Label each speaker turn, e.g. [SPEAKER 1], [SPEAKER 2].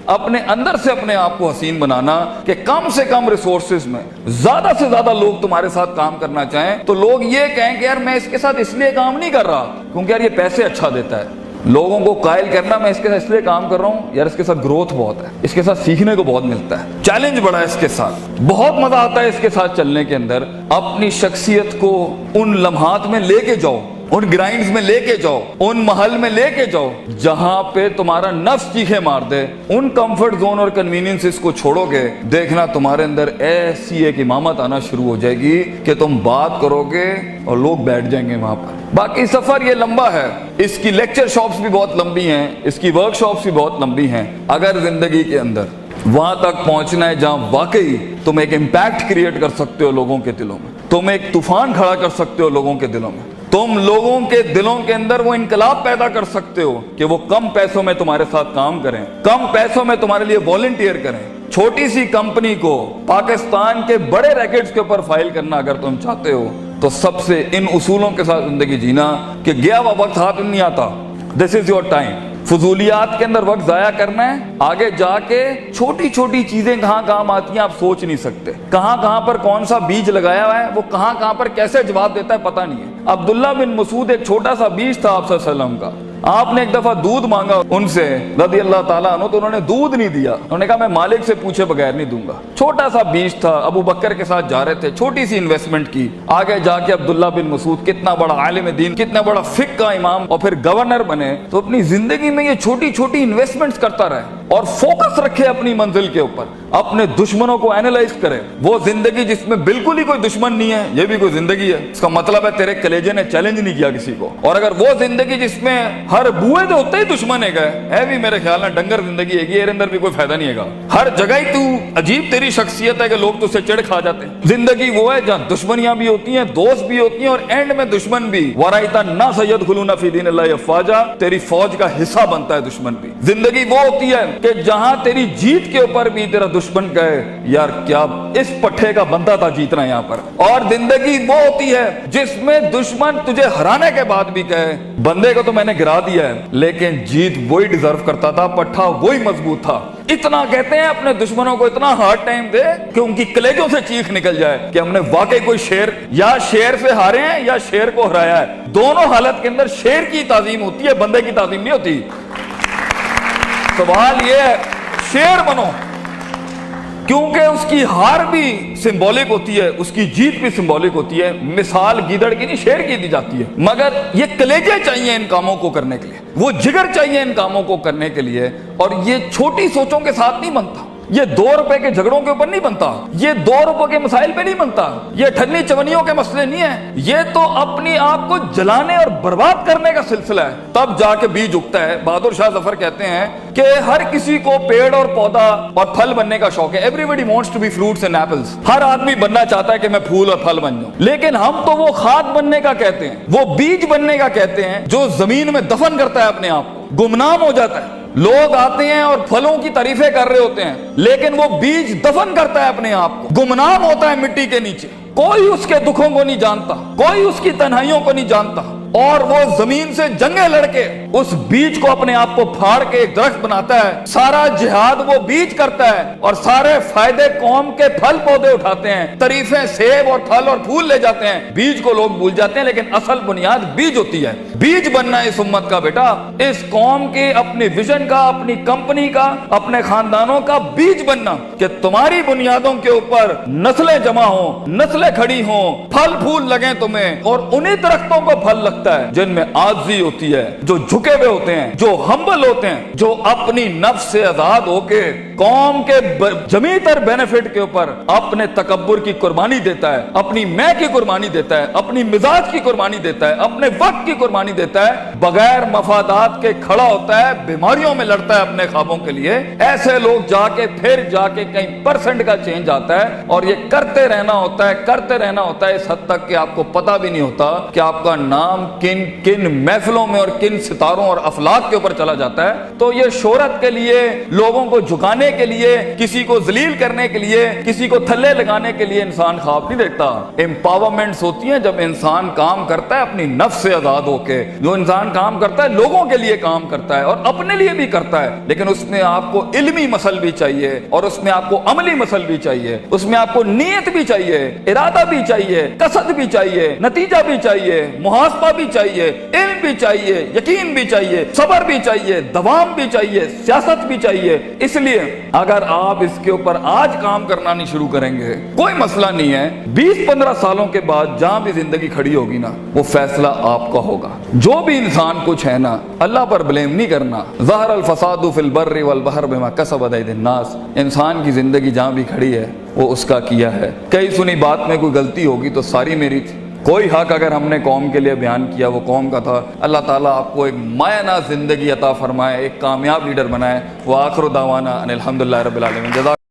[SPEAKER 1] اپنے اندر سے اپنے آپ کو حسین بنانا کہ کم سے کم ریسورسز میں زیادہ سے زیادہ لوگ تمہارے ساتھ کام کرنا چاہیں تو لوگ یہ کہیں کہ یار میں اس کے ساتھ اس لیے کام نہیں کر رہا کیونکہ یار یہ پیسے اچھا دیتا ہے. لوگوں کو قائل کرنا میں اس کے ساتھ اس لیے کام کر رہا ہوں یار اس کے ساتھ گروتھ بہت ہے, اس کے ساتھ سیکھنے کو بہت ملتا ہے, چیلنج بڑا ہے اس کے ساتھ, بہت مزہ آتا ہے اس کے ساتھ چلنے کے اندر. اپنی شخصیت کو ان لمحات میں لے کے جاؤ, ان گرائنڈز میں لے کے جاؤ, ان محل میں لے کے جاؤ جہاں پہ تمہارا نفس چیخے مار دے. ان کمفرٹ زون اور کنوینئنس کو چھوڑو گے, دیکھنا تمہارے اندر ایسی ایک امامت آنا شروع ہو جائے گی کہ تم بات کرو گے اور لوگ بیٹھ جائیں گے وہاں پر. باقی سفر یہ لمبا ہے, اس کی لیکچر شاپس بھی بہت لمبی ہیں, اس کی ورک شاپس بھی بہت لمبی ہیں. اگر زندگی کے اندر وہاں تک پہنچنا ہے جہاں واقعی تم ایک امپیکٹ کریٹ کر سکتے ہو لوگوں کے دلوں میں, تم ایک طوفان کھڑا کر سکتے ہو لوگوں کے دلوں میں, تم لوگوں کے دلوں کے اندر وہ انقلاب پیدا کر سکتے ہو کہ وہ کم پیسوں میں تمہارے ساتھ کام کریں, کم پیسوں میں تمہارے لیے والنٹیئر کریں. چھوٹی سی کمپنی کو پاکستان کے بڑے ریکٹس کے اوپر فائل کرنا اگر تم چاہتے ہو تو سب سے ان اصولوں کے ساتھ زندگی جینا کہ گیا ہوا وقت ہاتھ نہیں آتا. دس از یور ٹائم. فضولیات کے اندر وقت ضائع کرنا ہے, آگے جا کے چھوٹی چھوٹی چیزیں کہاں کام آتی ہیں آپ سوچ نہیں سکتے. کہاں کہاں پر کون سا بیج لگایا ہوا ہے وہ کہاں کہاں پر کیسے جواب دیتا ہے پتہ نہیں ہے. عبداللہ بن مسعود ایک چھوٹا سا بیج تھا آپ صلی اللہ علیہ وسلم کا. آپ نے ایک دفعہ دودھ مانگا ان سے رضی اللہ تعالیٰ عنہ تو انہوں نے دودھ نہیں دیا. انہوں نے کہا میں مالک سے پوچھے بغیر نہیں دوں گا. چھوٹا سا بیج تھا, ابو بکر کے ساتھ جا رہے تھے, چھوٹی سی انویسٹمنٹ کی. آگے جا کے عبداللہ بن مسعود کتنا بڑا عالم دین, کتنا بڑا فقہ کا امام اور پھر گورنر بنے. تو اپنی زندگی میں یہ چھوٹی چھوٹی انویسٹمنٹس کرتا رہے اور فوکس رکھے اپنی منزل کے اوپر, اپنے دشمنوں کو اینالائز کرے. وہ زندگی جس میں بالکل ہی کوئی دشمن نہیں ہے یہ بھی کوئی زندگی ہے. اس کا مطلب ہے تیرے کلیجے نے چیلنج نہیں کیا کسی کو. اور اگر وہ زندگی جس میں ہر بوئے تو ہوتے ہی دشمن ہے بھی میرے خیال میں ڈنگر زندگی ہے, یہ اندر بھی کوئی فائدہ نہیں ہے. ہر جگہ ہی تو عجیب تیری شخصیت ہے کہ لوگ تجھ سے چڑ کھا جاتے ہیں. زندگی وہ ہے جہاں دشمنیاں بھی ہوتی ہیں, دوست بھی ہوتی ہیں اور اینڈ میں دشمن بھی. ورائتا نا سید خلونا فی دین اللہ افواجا, تیری فوج کا حصہ بنتا ہے دشمن بھی. زندگی وہ ہوتی ہے کہ جہاں تیری جیت کے اوپر بھی تیرا دشمن کہے یار کیا اس پٹھے کا بندہ تھا جیتنا یہاں پر. اور زندگی وہ ہوتی ہے جس میں دشمن تجھے ہرانے کے بعد بھی کہے بندے کو تو میں نے گرا دیا ہے لیکن جیت وہی ڈیزرو کرتا تھا, پٹھا وہی مضبوط تھا. اتنا کہتے ہیں اپنے دشمنوں کو اتنا ہارڈ ٹائم دے کہ ان کی کلیجوں سے چیخ نکل جائے کہ ہم نے واقعی کوئی شیر یا شیر سے ہارے ہیں یا شیر کو ہرایا ہے. دونوں حالت کے اندر شیر کی تعظیم ہوتی ہے, بندے کی تعظیم نہیں ہوتی. سوال یہ ہے شیر بنو کیونکہ اس کی ہار بھی سمبولک ہوتی ہے, اس کی جیت بھی سمبولک ہوتی ہے. مثال گیدڑ کی نہیں شیر کی دی جاتی ہے, مگر یہ کلیجے چاہیے ان کاموں کو کرنے کے لیے, وہ جگر چاہیے ان کاموں کو کرنے کے لیے. اور یہ چھوٹی سوچوں کے ساتھ نہیں بنتا, یہ 2 روپے کے جھگڑوں کے اوپر نہیں بنتا, یہ 2 روپے کے مسائل پہ نہیں بنتا, یہ ٹھنی چونیوں کے مسئلے نہیں ہیں. یہ تو اپنی آپ کو جلانے اور برباد کرنے کا سلسلہ ہے, تب جا کے بیج اگتا ہے. بہادر شاہ ظفر کہتے ہیں کہ ہر کسی کو پیڑ اور پودا اور پھل بننے کا شوق ہے. Everybody wants to be fruits and apples. ہر آدمی بننا چاہتا ہے کہ میں پھول اور پھل بن جاؤں, لیکن ہم تو وہ کھاد بننے کا کہتے ہیں, وہ بیج بننے کا کہتے ہیں جو زمین میں دفن کرتا ہے اپنے آپ کو, گمنام ہو جاتا ہے. لوگ آتے ہیں اور پھلوں کی تعریفیں کر رہے ہوتے ہیں لیکن وہ بیج دفن کرتا ہے اپنے آپ کو, گمنام ہوتا ہے مٹی کے نیچے. کوئی اس کے دکھوں کو نہیں جانتا, کوئی اس کی تنہائیوں کو نہیں جانتا, اور وہ زمین سے جنگیں لڑ کے اس بیج کو اپنے آپ کو پھاڑ کے ایک درخت بناتا ہے. سارا جہاد وہ بیج کرتا ہے اور سارے فائدے قوم کے پھل پودے اٹھاتے ہیں, تعریفیں سیب اور پھل اور پھول لے جاتے ہیں. بیج کو لوگ بھول جاتے ہیں لیکن اصل بنیاد بیج ہوتی ہے. بیج بننا اس امت کا بیٹا, اس قوم کی اپنی ویژن کا, اپنی کمپنی کا, اپنے خاندانوں کا بیج بننا کہ تمہاری بنیادوں کے اوپر نسلیں جمع ہوں, نسلیں کھڑی ہوں, پھل پھول لگیں تمہیں. اور انہی درختوں کو پھل لگتا ہے جن میں عاجزی ہوتی ہے, جو جھکے ہوئے ہوتے ہیں, جو ہمبل ہوتے ہیں, جو اپنی نفس سے آزاد ہو کے قوم کے جمیع تر بینیفٹ کے اوپر اپنے تکبر کی قربانی دیتا ہے, اپنی میں کی قربانی دیتا ہے, اپنی مزاج کی قربانی دیتا ہے, اپنے وقت کی قربانی دیتا ہے, بغیر مفادات کے کھڑا ہوتا ہے, بیماریوں میں لڑتا ہے اپنے خوابوں کے لیے. ایسے لوگ جا کے پھر جا کے کئی % کا چینج آتا ہے. اور یہ کرتے رہنا ہوتا ہے, کرتے رہنا ہوتا ہے اس حد تک کہ آپ کو پتہ بھی نہیں ہوتا کہ آپ کا نام کن کن محفلوں میں اور کن ستاروں رفتاروں اور افلاک کے اوپر چلا جاتا ہے تو یہ شہرت کے لیے، لوگوں کو جھکانے کے لیے، کسی کو ذلیل کرنے کے لیے، کسی کو تھلے لگانے کے لیے انسان خواب نہیں دیکھتا۔ امپاورمنٹس ہوتی ہیں جب انسان کام کرتا ہے اپنی نفس سے آزاد ہو کے، جو انسان کام کرتا ہے لوگوں کے لیے کام کرتا ہے اور اپنے لیے بھی کرتا ہے، لیکن اس میں آپ کو علمی مسل بھی چاہیے اور اس میں آپ کو عملی مسل بھی چاہیے، اس میں آپ کو نیت بھی چاہیے، ارادہ بھی چاہیے، قصد بھی چاہیے، نتیجہ بھی چاہیے، محاسبہ بھی چاہیے، علم بھی چاہیے، یقین بھی چاہیے، صبر بھی چاہیے، دوام بھی چاہیے، سیاست بھی چاہیے۔ اس لیے اگر آپ اس کے اوپر آج کام کرنا نہیں شروع کریں گے کوئی مسئلہ نہیں ہے، 20-15 سالوں کے بعد جہاں بھی زندگی کھڑی ہوگی نا وہ فیصلہ آپ کا ہوگا۔ جو بھی انسان کچھ ہے نا اللہ پر بلیم نہیں کرنا۔ ظہر الفساد فی البر والبحر بما کسبت ایدی الناس، انسان کی زندگی جہاں بھی کھڑی ہے وہ اس کا کیا ہے۔ کئی سنی بات میں کوئی غلطی ہوگی تو ساری میری تھی، کوئی حق اگر ہم نے قوم کے لیے بیان کیا وہ قوم کا تھا۔ اللہ تعالیٰ آپ کو ایک معنی زندگی عطا فرمائے، ایک کامیاب لیڈر بنائے۔ وآخر دعوانا ان الحمدللہ رب العالمین۔ جزاک